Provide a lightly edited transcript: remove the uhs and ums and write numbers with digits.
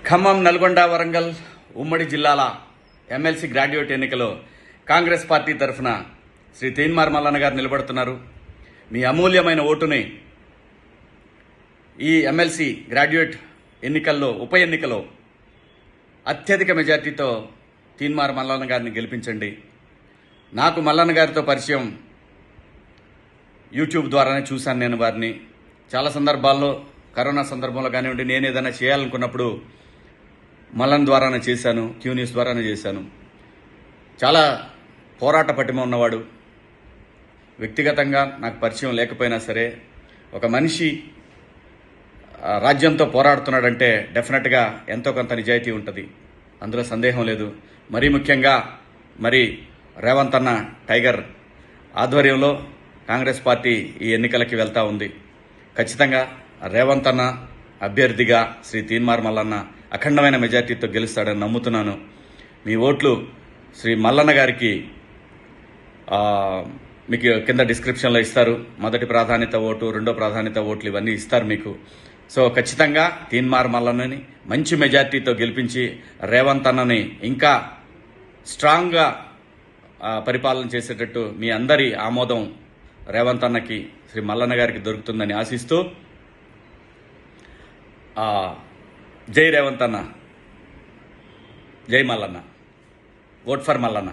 ఖమ్మం, నల్గొండ, వరంగల్ ఉమ్మడి జిల్లాల MLC graduate ఎన్నికలో కాంగ్రెస్ పార్టీ తరఫున శ్రీ తీన్మార్ మల్లన్న గారు నిలబడుతున్నారు. మీ అమూల్యమైన ఓటుని ఈ ఎమ్మెల్సీ గ్రాడ్యుయేట్ ఎన్నికల్లో ఉప ఎన్నికలో అత్యధిక మెజార్టీతో తీన్మార్ మల్లన్న గారిని గెలిపించండి. నాకు మల్లన్న గారితో పరిచయం యూట్యూబ్ ద్వారానే చూశాను. నేను వారిని చాలా సందర్భాల్లో కరోనా సందర్భంలో కానివ్వండి, నేను ఏదైనా చేయాలనుకున్నప్పుడు మల్లన్న ద్వారానే చేశాను, క్యూ న్యూస్ ద్వారానే చేశాను. చాలా పోరాట పటిమ ఉన్నవాడు. వ్యక్తిగతంగా నాకు పరిచయం లేకపోయినా సరే ఒక మనిషి రాజ్యంతో పోరాడుతున్నాడంటే డెఫినెట్గా ఎంతో కొంత నిజాయితీ ఉంటుంది, అందులో సందేహం లేదు. మరీ ముఖ్యంగా రేవంత్ అన్న టైగర్ ఆధ్వర్యంలో కాంగ్రెస్ పార్టీ ఈ ఎన్నికలకి వెళ్తా ఉంది. ఖచ్చితంగా రేవంత్ అన్న అభ్యర్థిగా శ్రీ తీన్మార్ మల్లన్న అఖండమైన మెజార్టీతో గెలుస్తాడని నమ్ముతున్నాను. మీ ఓట్లు శ్రీ మల్లన్న గారికి మీకు కింద డిస్క్రిప్షన్లో ఇస్తారు. మొదటి ప్రాధాన్యత ఓటు, రెండో ప్రాధాన్యత ఓట్లు ఇవన్నీ ఇస్తారు మీకు. సో ఖచ్చితంగా తీన్మార్ మల్లన్నని మంచి మెజార్టీతో గెలిపించి రేవంత్ అన్నని ఇంకా స్ట్రాంగ్గా పరిపాలన చేసేటట్టు మీ అందరి ఆమోదం రేవంత్ అన్నకి, శ్రీ మల్లన్న గారికి దొరుకుతుందని ఆశిస్తూ జై రేవంత్ అన్న, జై మల్లన్న, ఓట్ ఫర్ మల్లన్న.